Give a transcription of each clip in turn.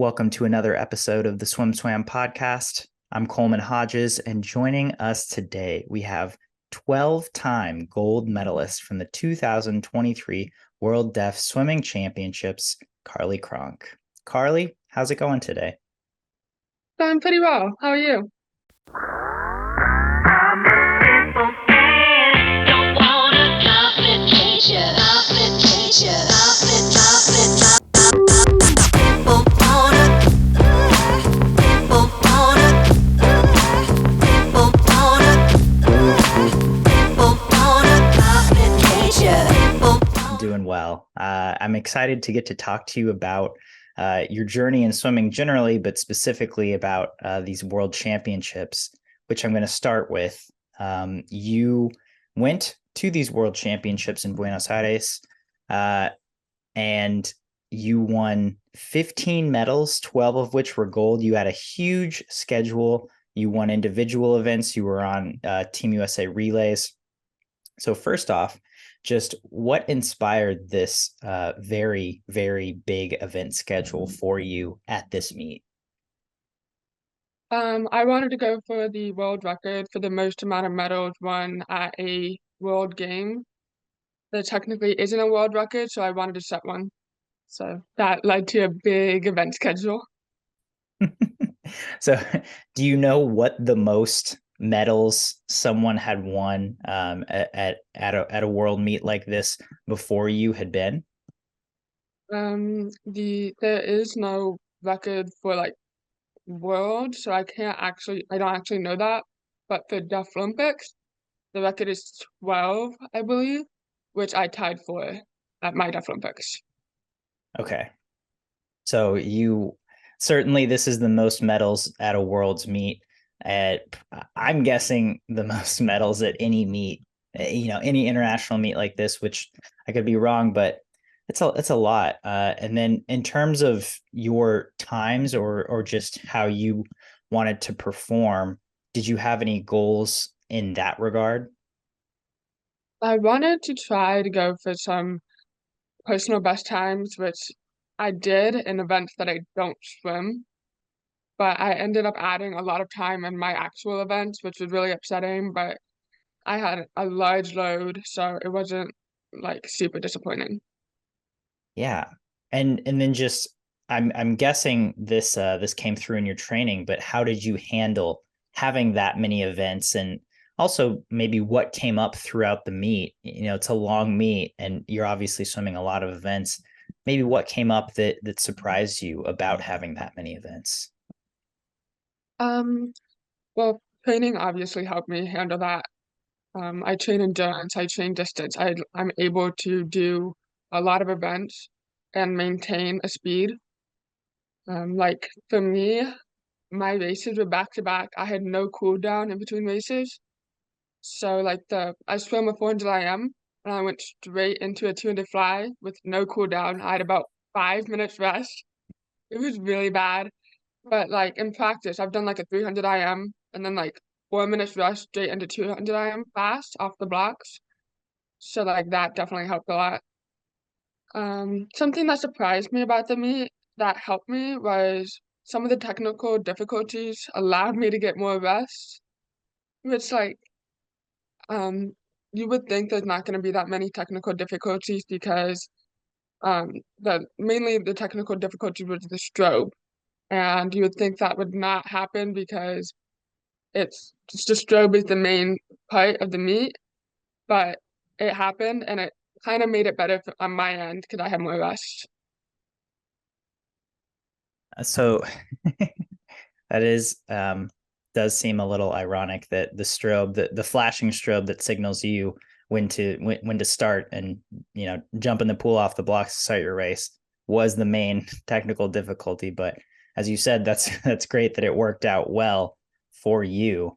Welcome to another episode of the SwimSwam podcast. I'm Coleman Hodges, and joining us today, we have 12-time gold medalist from the 2023 World Deaf Swimming Championships, Carli Cronk. Carli, how's it going today? Going pretty well. How are you? Doing well. I'm excited to get to talk to you about your journey in swimming generally, but specifically about these world championships, which I'm going to start with. You went to these world championships in Buenos Aires, and you won 15 medals, 12 of which were gold. You had a huge schedule. You won individual events. You were on Team USA relays. So first off, just what inspired this very, very big event schedule for you at this meet? I wanted to go for the world record for the most amount of medals won at a world game. There technically isn't a world record, so I wanted to set one. So that led to a big event schedule. So do you know what the most medals someone had won at a world meet like this before you had been? There is no record for like world, so I don't actually know that. But for Deaflympics, the record is 12, I believe, which I tied for at my Deaflympics. Okay. So you certainly, this is the most medals at a world's meet. I'm guessing the most medals at any meet, any international meet like this, which I could be wrong, but it's a lot. And then in terms of your times or just how you wanted to perform, did you have any goals in that regard? I wanted to try to go for some personal best times, which I did in events that I don't swim, but I ended up adding a lot of time in my actual events, which was really upsetting, but I had a large load, so it wasn't like super disappointing. Yeah. And then just I'm guessing this came through in your training, but how did you handle having that many events, and also maybe what came up throughout the meet? It's a long meet and you're obviously swimming a lot of events. Maybe what came up that surprised you about having that many events? Um, well, training obviously helped me handle that. I train endurance, I train distance. I'm able to do a lot of events and maintain a speed. Like for me, my races were back to back. I had no cool down in between races. So like I swam a 400 IM and I went straight into a 200 fly with no cool down. I had about 5 minutes rest. It was really bad. But like in practice, I've done like a 300 IM and then like 4 minutes rest straight into 200 IM fast off the blocks. So like that definitely helped a lot. Something that surprised me about the meet that helped me was some of the technical difficulties allowed me to get more rest, which like um you would think there's not going to be that many technical difficulties because the mainly the technical difficulty was the strobe, and you would think that would not happen because it's just the strobe is the main part of the meet, but it happened and it kind of made it better on my end because I had more rest. So that is does seem a little ironic that the strobe, the flashing strobe that signals you when to start and jump in the pool off the blocks to start your race, was the main technical difficulty. But as you said, that's great that it worked out well for you.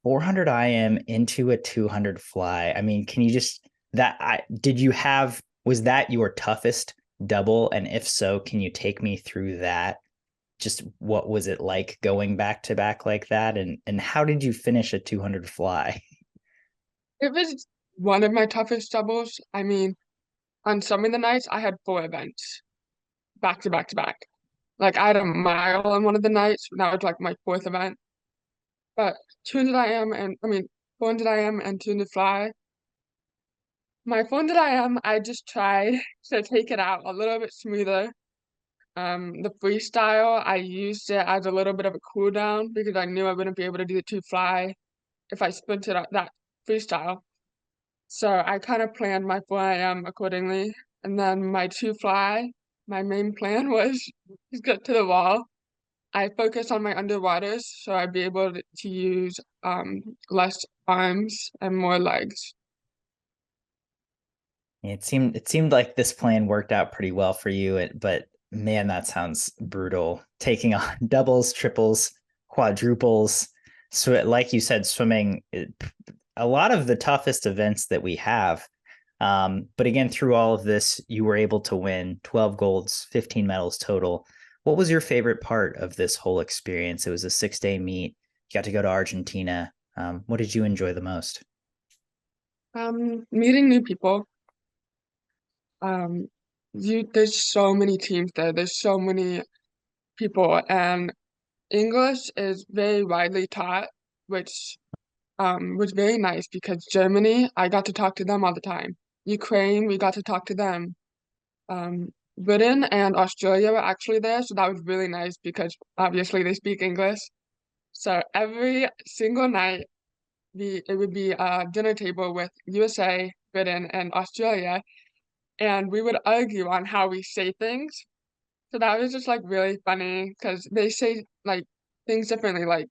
400 IM into a 200 fly. I mean, can you just that I did you have was that your toughest double? And if so, can you take me through that? Just what was it like going back to back like that, and how did you finish a 200 fly? It was one of my toughest doubles. I mean, on some of the nights I had four events back to back to back. Like I had a mile on one of the nights, and that was like my fourth event. But 200 IM and I mean 400 IM and 200 fly. My 400 IM, I just tried to take it out a little bit smoother. The freestyle, I used it as a little bit of a cool down because I knew I wouldn't be able to do the two fly if I sprinted up that freestyle. So I kind of planned my 4 IM accordingly. And then my two fly, my main plan was to get to the wall. I focused on my underwaters so I'd be able to use less arms and more legs. It seemed like this plan worked out pretty well for you, but man, that sounds brutal. Taking on doubles, triples, quadruples. So, like you said, swimming, a lot of the toughest events that we have. But again, through all of this, you were able to win 12 golds, 15 medals total. What was your favorite part of this whole experience? It was a 6-day meet. You got to go to Argentina. What did you enjoy the most? Meeting new people. Um, there's so many teams there. There's so many people, and English is very widely taught, which was very nice because Germany, I got to talk to them all the time. Ukraine, we got to talk to them. Britain and Australia were actually there, so that was really nice because obviously they speak English. So every single night, it would be a dinner table with USA, Britain, and Australia, and we would argue on how we say things. So that was just like really funny because they say like things differently. Like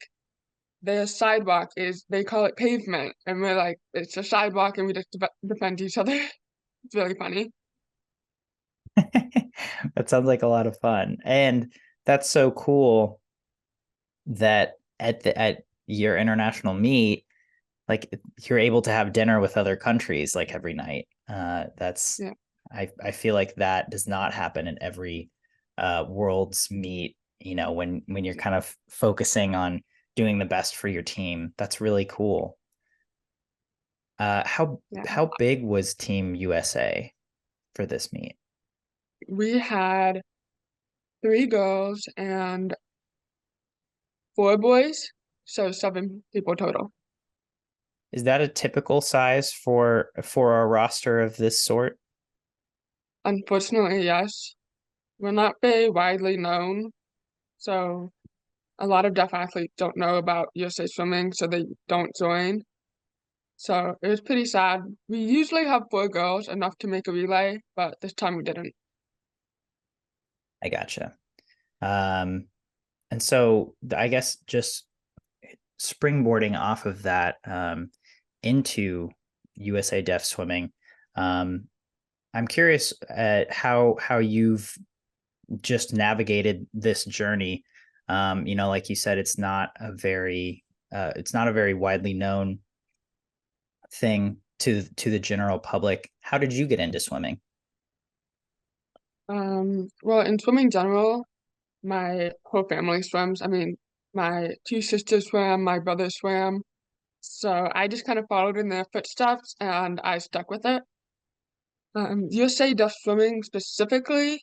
their sidewalk is they call it pavement, and we're like it's a sidewalk, and we just defend each other. It's really funny. That sounds like a lot of fun. And that's so cool that at your international meet, like you're able to have dinner with other countries like every night. That's Yeah, I feel like that does not happen in every world's meet, when you're kind of focusing on doing the best for your team. That's really cool. How yeah. how big was Team USA for this meet? We had 3 girls and 4 boys, so 7 people total. Is that a typical size for a roster of this sort? Unfortunately, yes. We're not very widely known, so a lot of deaf athletes don't know about USA swimming, so they don't join. So it was pretty sad. We usually have 4 girls, enough to make a relay, but this time we didn't. I gotcha. Um, and so I guess just springboarding off of that into USA Deaf Swimming. I'm curious at how you've just navigated this journey. Like you said, it's not a very widely known thing to the general public. How did you get into swimming? Well, in swimming general, my whole family swims. I mean, my 2 sisters swam, my brother swam. So I just kind of followed in their footsteps and I stuck with it. USA Deaf Swimming specifically,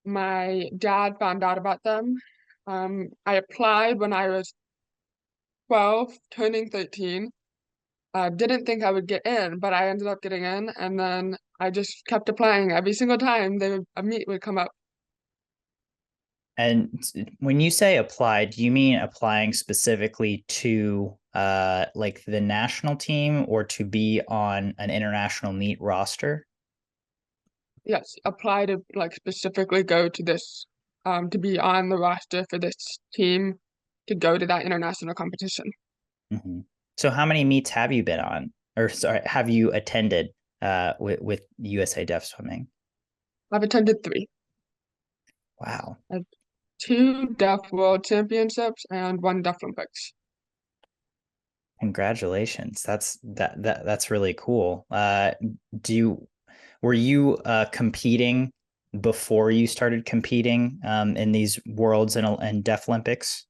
my dad found out about them. I applied when I was 12, turning 13. Didn't think I would get in, but I ended up getting in, and then I just kept applying every single time a meet would come up. And when you say apply, do you mean applying specifically to like the national team or to be on an international meet roster? Yes, apply to like specifically go to this, to be on the roster for this team to go to that international competition. Mm-hmm. So how many meets have you been on, or sorry, have you attended with USA Deaf Swimming? I've attended 3. Wow. I have 2 Deaf World Championships and 1 Deaflympics. Congratulations. That's really cool. Do you were you competing before you started competing in these worlds and Deaf Olympics?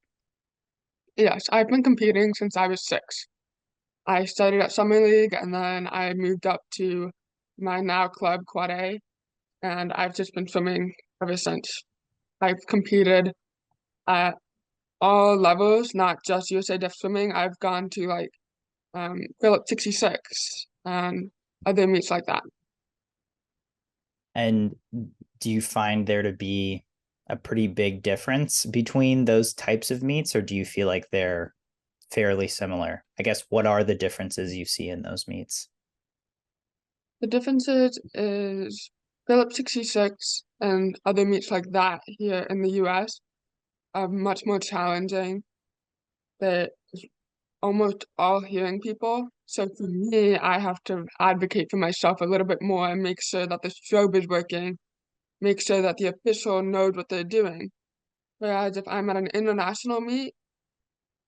Yes, I've been competing since I was 6. I started at Summer League and then I moved up to my now club, Quad A, and I've just been swimming ever since. I've competed at all levels, not just USA Deaf Swimming. I've gone to like Phillips 66 and other meets like that. And do you find there to be a pretty big difference between those types of meets, or do you feel like they're fairly similar? I guess what are the differences you see in those meets? The differences is Phillips 66 and other meets like that here in the US are much more challenging. They're almost all hearing people. So for me, I have to advocate for myself a little bit more and make sure that the strobe is working, make sure that the official knows what they're doing. Whereas if I'm at an international meet,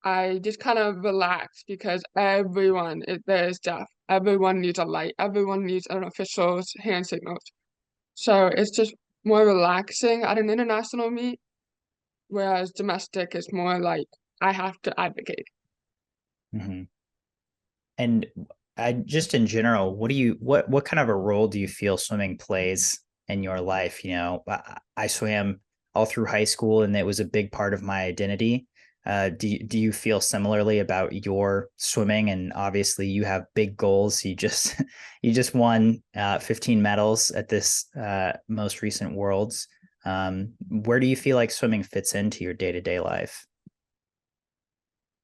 I just kind of relax because everyone there is deaf. Everyone needs a light. Everyone needs an official's hand signals. So it's just more relaxing at an international meet, whereas domestic is more like I have to advocate. Mm-hmm. And I just in general, what kind of a role do you feel swimming plays in your life? I swam all through high school, and it was a big part of my identity. Do you feel similarly about your swimming? And obviously, you have big goals. You just won 15 medals at this most recent Worlds. Where do you feel like swimming fits into your day to day life?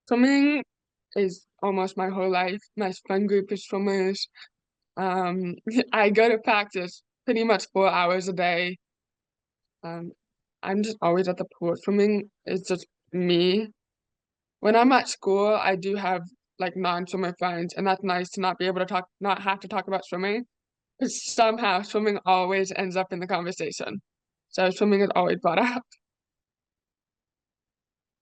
Swimming is almost my whole life. My friend group is swimmers. I go to practice pretty much 4 hours a day. Um, I'm just always at the pool. Swimming is just me. When I'm at school, I do have like non-swimmer friends, and that's nice to not be able to talk, not have to talk about swimming, because somehow swimming always ends up in the conversation. So swimming is always brought up.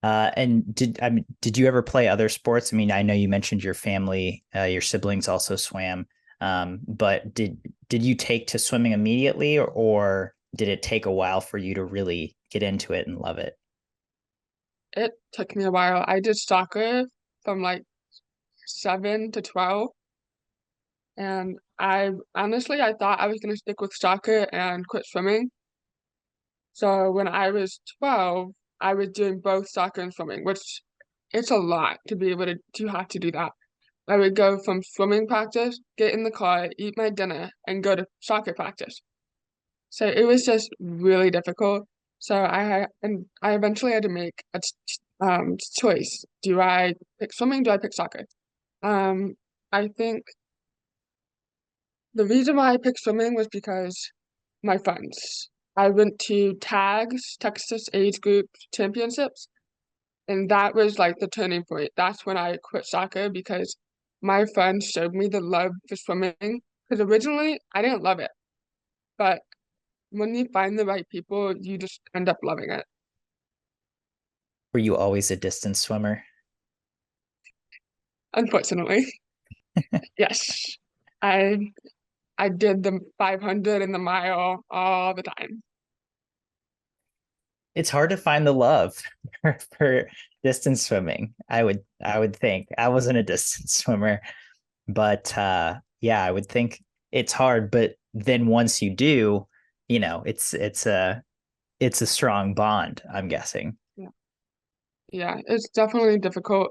And did you ever play other sports? I mean, I know you mentioned your family, your siblings also swam. But did you take to swimming immediately, or did it take a while for you to really get into it and love it? It took me a while. I did soccer from like 7 to 12, and I thought I was gonna stick with soccer and quit swimming. So when I was 12, I was doing both soccer and swimming, which it's a lot to be able to have to do that. I would go from swimming practice, get in the car, eat my dinner, and go to soccer practice. So it was just really difficult. So I eventually had to make a choice. Do I pick swimming? Do I pick soccer? Um, I think the reason why I picked swimming was because my friends. I went to TAGs, Texas Age Group Championships, and that was like the turning point. That's when I quit soccer because my friends showed me the love for swimming. Because originally I didn't love it, but when you find the right people, you just end up loving it. Were you always a distance swimmer? Unfortunately, yes, I I did the 500 and the mile all the time. It's hard to find the love for distance swimming. I would think. I wasn't a distance swimmer, but yeah, I would think it's hard. But then once you do, it's a strong bond, I'm guessing. Yeah, yeah, it's definitely difficult.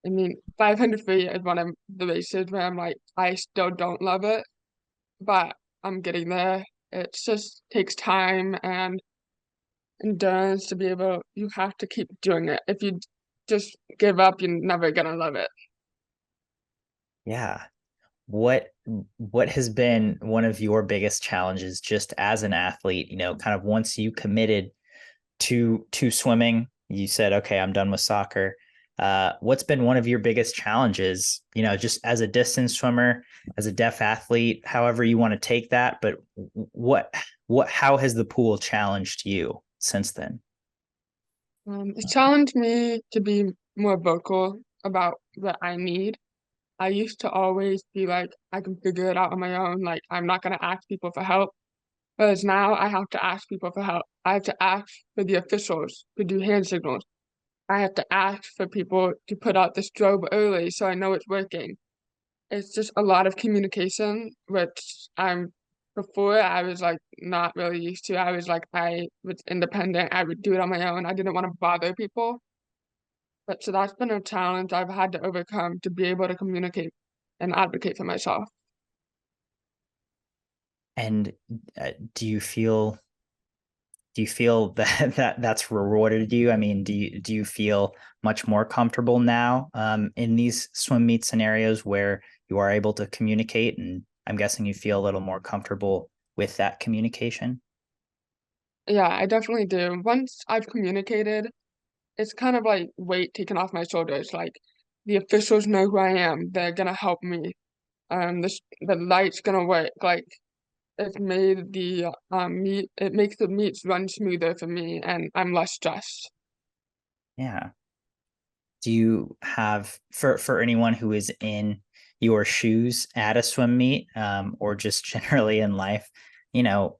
I mean, 500 feet is one of the races where I'm like, I still don't love it, but I'm getting there. It just takes time and endurance to be able, you have to keep doing it. If you just give up, you're never gonna love it. Yeah. What what has been one of your biggest challenges just as an athlete, kind of once you committed to swimming, you said, okay, I'm done with soccer. What's been one of your biggest challenges, just as a distance swimmer, as a deaf athlete, however you want to take that, but what how has the pool challenged you since then? It's challenged me to be more vocal about what I need. I used to always be like, I can figure it out on my own. Like, I'm not gonna ask people for help. Whereas now I have to ask people for help. I have to ask for the officials to do hand signals. I have to ask for people to put out the strobe early so I know it's working. It's just a lot of communication, which I'm before I was like not really used to. I was like I was independent. I would do it on my own. I didn't want to bother people. But so that's been a challenge I've had to overcome to be able to communicate and advocate for myself. And do you feel that that's rewarded you? I mean, do you feel much more comfortable now in these swim meet scenarios where you are able to communicate? And I'm guessing you feel a little more comfortable with that communication. Yeah, I definitely do. Once I've communicated, it's kind of like weight taken off my shoulders. Like the officials know who I am. They're gonna help me. The light's gonna work. Like it's made the meet. It makes the meets run smoother for me, and I'm less stressed. Yeah. Do you have for anyone who is in your shoes at a swim meet, or just generally in life, you know,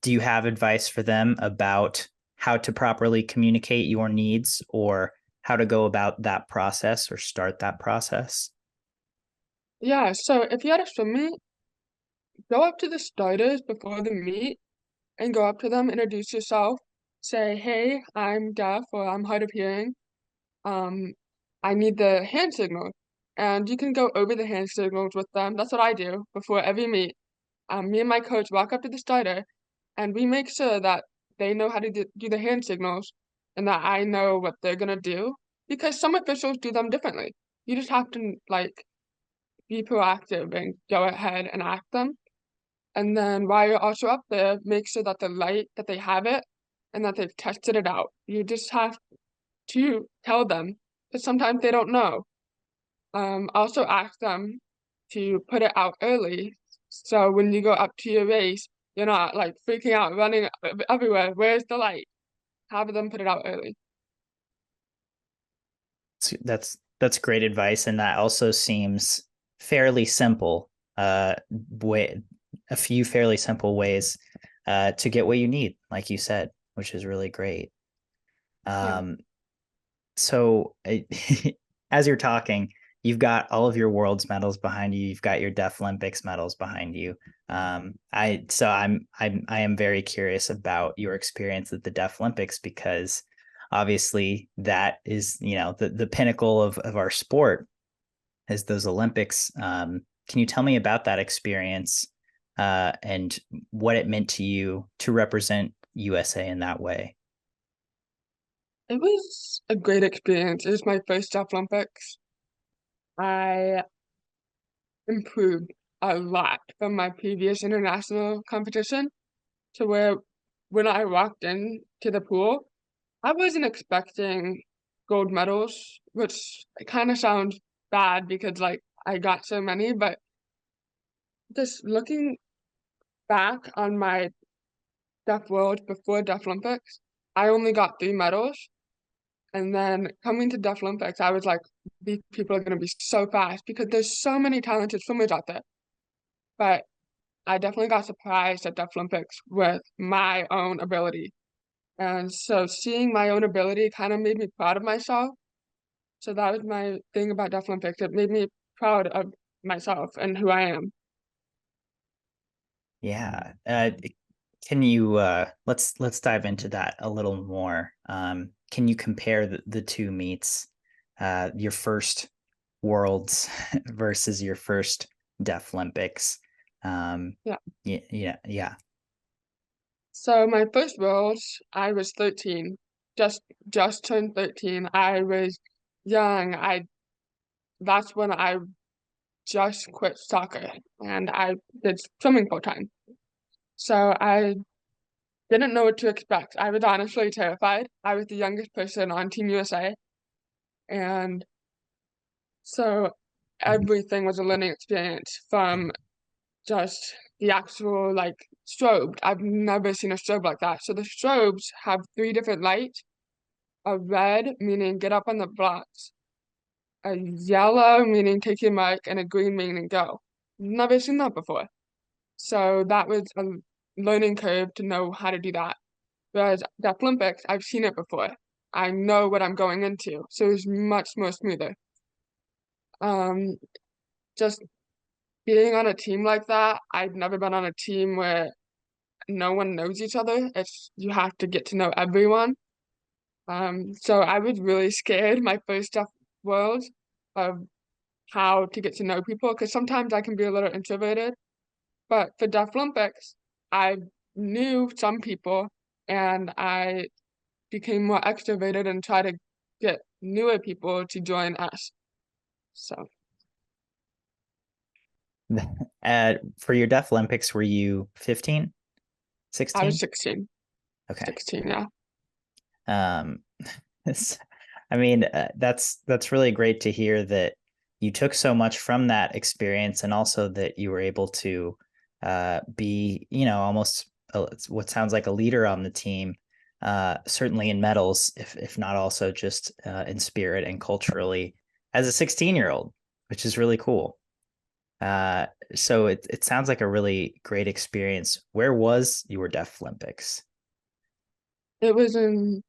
do you have advice for them about how to properly communicate your needs or how to go about that process or start that process? Yeah. So if you're at a swim meet, go up to the starters before the meet and go up to them, introduce yourself, say, "Hey, I'm deaf or I'm hard of hearing. Um, I need the hand signal." And you can go over the hand signals with them. That's what I do before every meet. Me and my coach walk up to the starter, and we make sure that they know how to do the hand signals and that I know what they're gonna do because some officials do them differently. You just have to like be proactive and go ahead and act them. And then while you're also up there, make sure that the light that they have it and that they've tested it out. You just have to tell them because sometimes they don't know. Also ask them to put it out early, so when you go up to your race, you're not, like, freaking out, running everywhere, "Where's the light?" Have them put it out early. That's great advice, and that also seems fairly simple. Way a few fairly simple ways to get what you need, like you said, which is really great. Yeah, Um, so as you're talking, you've got all of your world's medals behind you. You've got your Deaflympics medals behind you. I am very curious about your experience at the Deaflympics because obviously that is the pinnacle of our sport is those Olympics. Can you tell me about that experience and what it meant to you to represent USA in that way? it was a great experience. It was my first Olympics. I improved a lot from my previous international competition to where when I walked in to the pool, I wasn't expecting gold medals, which kinda sounds bad because, like, I got so many, but just looking back on my Deaf World before Deaflympics, I only got 3 medals, and then coming to Deaflympics, I was like, "These people are gonna be so fast," because there's so many talented swimmers out there, but I definitely got surprised at Deaflympics with my own ability, and so seeing my own ability kinda made me proud of myself. So that was my thing about Deaflympics. It made me proud of myself and who I am. Yeah. Can you let's dive into that a little more. Can you compare the two meets, your first worlds versus your first Deaflympics? Yeah. Yeah, yeah, yeah. So my first Worlds, I was 13. Just just turned 13. I was young. I That's when I just quit soccer and I did swimming full time. So I didn't know what to expect. I was honestly terrified. I was the youngest person on Team USA, and so everything was a learning experience from just the actual, like, strobe. I've never seen a strobe like that. So the strobes have 3 different lights, a red, meaning get up on the blocks, a yellow, meaning take your mark, and a green, meaning go. Never seen that before. So that was a learning curve to know how to do that. Whereas the Olympics, I've seen it before. I know what I'm going into, so it's much more smoother. Um, just being on a team like that, I've never been on a team where no one knows each other. It's you have to get to know everyone. So I was really scared my first Deaf World of how to get to know people because sometimes I can be a little introverted. But for Deaflympics, I knew some people and I became more extroverted and tried to get newer people to join us. So For your Deaf Olympics, were you 15, I was 16? 16, Okay. 16, yeah. Um, I mean, that's really great to hear that you took so much from that experience, and also that you were able to be, almost what sounds like a leader on the team. Certainly in medals, if not also just in spirit and culturally, as a 16-year-old, which is really cool. Uh, so it sounds like a really great experience. Where was your Deaf Olympics? It was in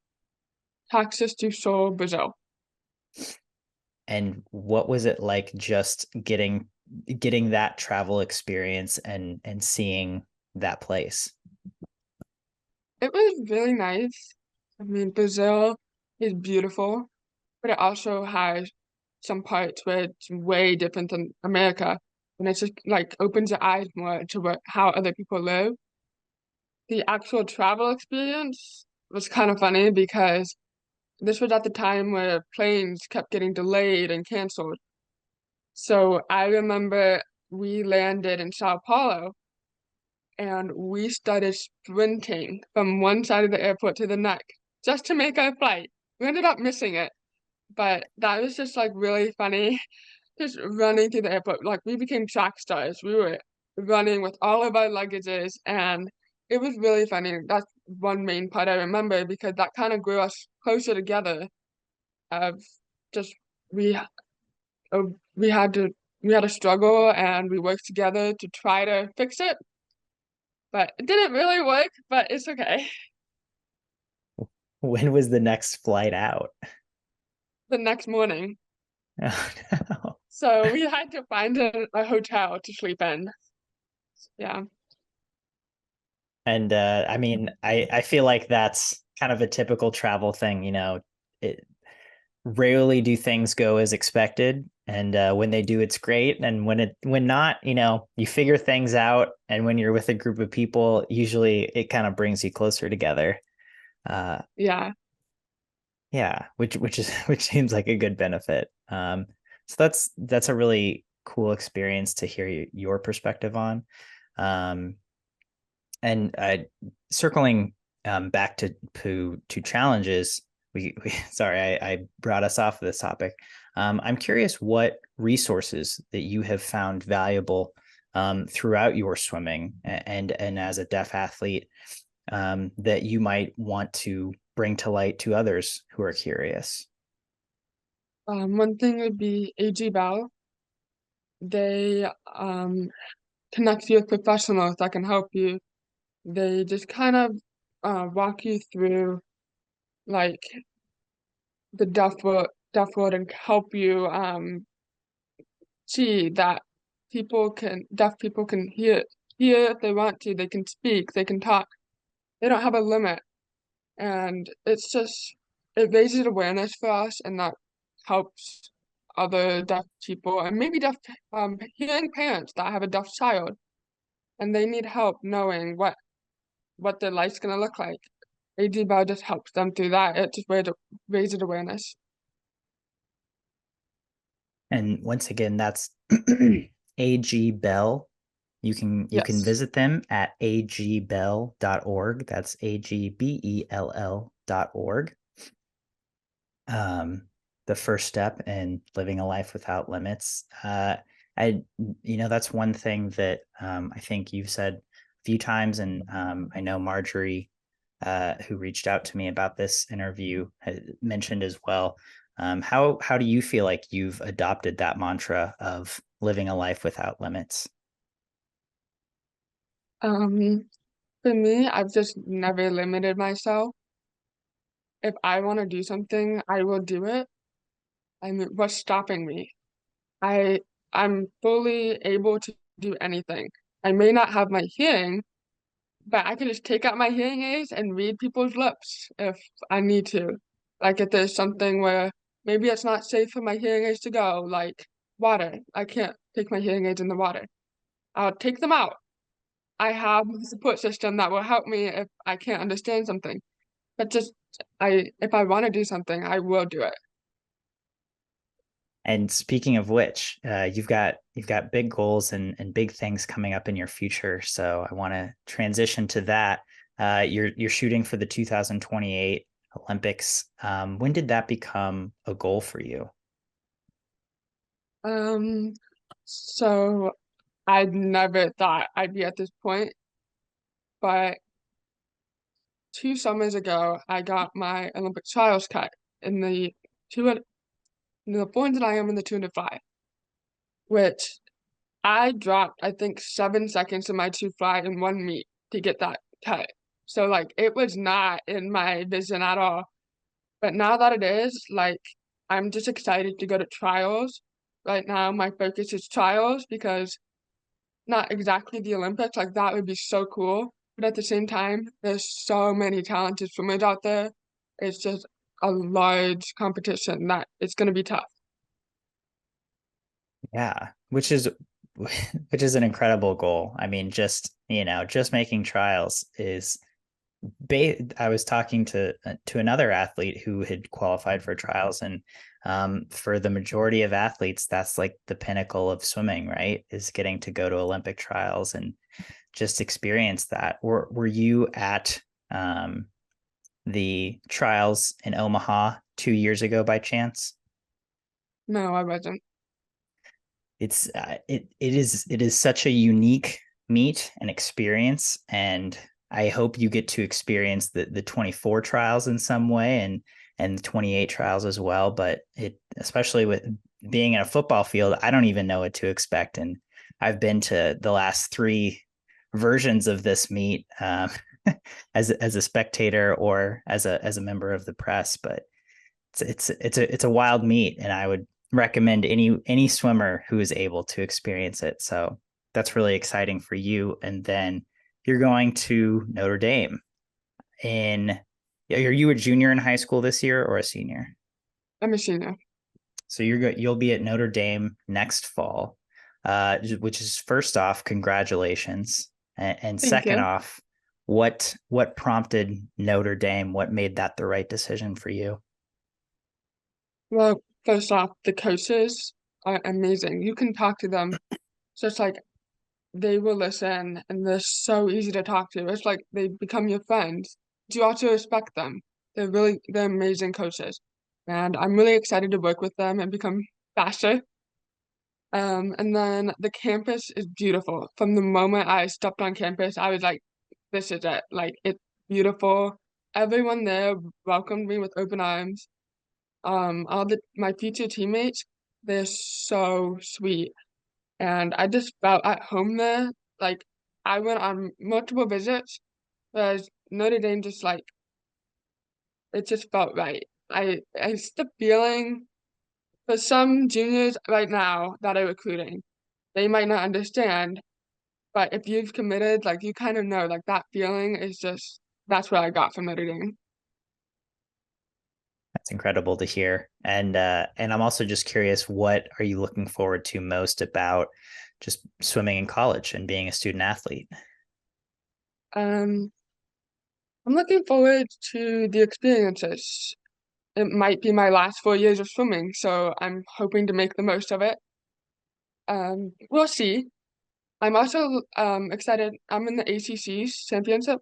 Texas to Seoul, Brazil. And what was it like just getting that travel experience and seeing that place? It was really nice. I mean, Brazil is beautiful, but it also has some parts where it's way different than America, and it just like opens your eyes more to how other people live. The actual travel experience was kind of funny because this was at the time where planes kept getting delayed and canceled. So I remember we landed in Sao Paulo and we started sprinting from one side of the airport to the next just to make our flight. We ended up missing it, but that was just like really funny. Just running through the airport. Like we became track stars. We were running with all of our luggages and it was really funny. That's one main part I remember because that kind of grew us closer together of just we uh, we had to we had a struggle and we worked together to try to fix it, but it didn't really work, but it's okay. When was the next flight out? The next morning. Oh, no. So we had to find a hotel to sleep in. Yeah. And I mean, I feel like that's kind of a typical travel thing, it rarely do things go as expected, and when they do, it's great, and when not, you figure things out, and when you're with a group of people, usually it kind of brings you closer together. uh Yeah. yeah, which is which seems like a good benefit. So that's a really cool experience to hear your perspective on. um and circling back to challenges, we sorry, I brought us off of this topic. I'm curious what resources that you have found valuable throughout your swimming and as a deaf athlete, that you might want to bring to light to others who are curious. One thing would be AG Bell. They connect you with professionals that can help you. They just kind of walk you through like the deaf world and help you see that deaf people can hear if they want to, they can speak, they can talk. They don't have a limit. And it's just it raises awareness for us and that helps other deaf people and maybe deaf hearing parents that have a deaf child and they need help knowing what their life's gonna look like. AD Bell just helps them through that. It just raises awareness. And once again, that's AG Bell. You can Yes. visit them at agbell.org. That's agbell.org. um, the first step in living a life without limits. I, that's one thing that I think you've said a few times, and I know Marjorie, who reached out to me about this interview, mentioned as well. How do you feel like you've adopted that mantra of living a life without limits? Um, for me, I've just never limited myself. If I want to do something, I will do it. I mean, what's stopping me? I I'm fully able to do anything. I may not have my hearing, but I can just take out my hearing aids and read people's lips if I need to. Like if there's something where maybe it's not safe for my hearing aids to go, like water. I can't take my hearing aids in the water. I'll take them out. I have a support system that will help me if I can't understand something. But just if I want to do something, I will do it. And speaking of which, you've got big goals and big things coming up in your future. So I want to transition to that. You're shooting for the 2028 Olympics. When did that become a goal for you? Um, so I never thought I'd be at this point, but 2 summers ago, I got my Olympic trials cut in two, in the 400 IM and the 205, which I dropped, I think, 7 seconds in my two fly in one meet to get that cut. So like it was not in my vision at all. But now that it is, like I'm just excited to go to trials. Right now, my focus is trials because not exactly the Olympics, like that would be so cool. But at the same time, there's so many talented swimmers out there. It's just a large competition that it's going to be tough. Yeah, which is an incredible goal. I mean, just making trials is I was talking to another athlete who had qualified for trials, and for the majority of athletes, that's like the pinnacle of swimming, right? Is getting to go to Olympic trials and just experience that. Were you at the trials in Omaha 2 years ago by chance? No, I wasn't. It is such a unique meet and experience, and I hope you get to experience the 24 trials in some way, and the 28 trials as well. But it, especially with being in a football field, I don't even know what to expect, and I've been to the last three versions of this meet, as a spectator or as a member of the press. But it's a wild meet, and I would recommend any swimmer who is able to experience it. So that's really exciting for you. And then you're going to Notre Dame. In Are you a junior in high school this year or a senior? I'm a senior. So you'll be at Notre Dame next fall, which is, first off, congratulations, and Thank second you. off, what prompted Notre Dame? What made that the right decision for you? Well, first off, the coaches are amazing. You can talk to them just like they will listen and they're so easy to talk to. It's like they become your friends. You also respect them. They're amazing coaches. And I'm really excited to work with them and become faster. And then the campus is beautiful. From the moment I stepped on campus, I was like, this is it. Like it's beautiful. Everyone there welcomed me with open arms. All the my future teammates, they're so sweet. And I just felt at home there. Like I went on multiple visits, whereas Notre Dame just like it just felt right. It's the feeling for some juniors right now that are recruiting. They might not understand, but if you've committed, like you kind of know, like that feeling is just that's what I got from Notre Dame. That's incredible to hear. And I'm also just curious, what are you looking forward to most about just swimming in college and being a student athlete? Um, I'm looking forward to the experiences. It might be my last 4 years of swimming, so I'm hoping to make the most of it. We'll see. I'm also excited. I'm in the ACC's championship,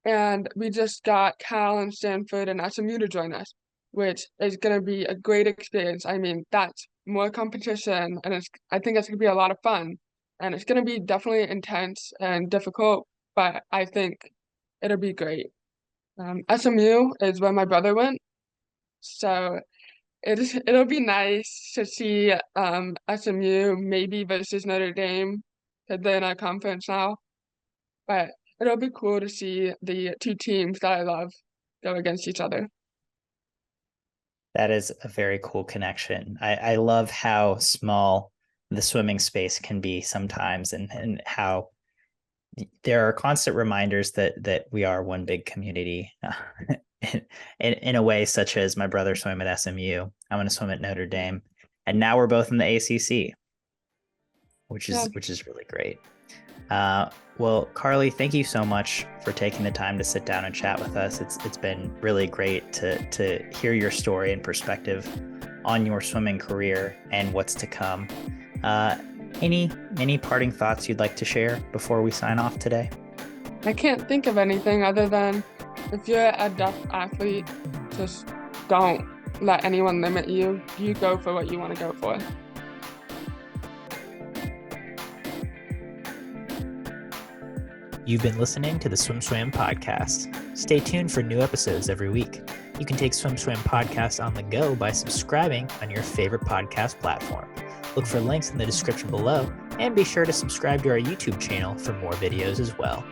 and we just got Cal and Stanford and SMU to join us, which is going to be a great experience. I mean, that's more competition, and I think it's going to be a lot of fun, and it's going to be definitely intense and difficult, but I think it'll be great. SMU is where my brother went, so it'll be nice to see SMU maybe versus Notre Dame because they're in our conference now. But it'll be cool to see the two teams that I love go against each other. That is a very cool connection. I love how small the swimming space can be sometimes, and how there are constant reminders that we are one big community. In a way, such as my brother swam at SMU, I'm going to swim at Notre Dame, and now we're both in the ACC, which is really great. Well, Carli, thank you so much for taking the time to sit down and chat with us. It's been really great to hear your story and perspective on your swimming career and what's to come. Any parting thoughts you'd like to share before we sign off today? I can't think of anything other than if you're a deaf athlete, just don't let anyone limit you. You go for what you want to go for. You've been listening to the SwimSwam podcast. Stay tuned for new episodes every week. You can take SwimSwam podcast on the go by subscribing on your favorite podcast platform. Look for links in the description below, and be sure to subscribe to our YouTube channel for more videos as well.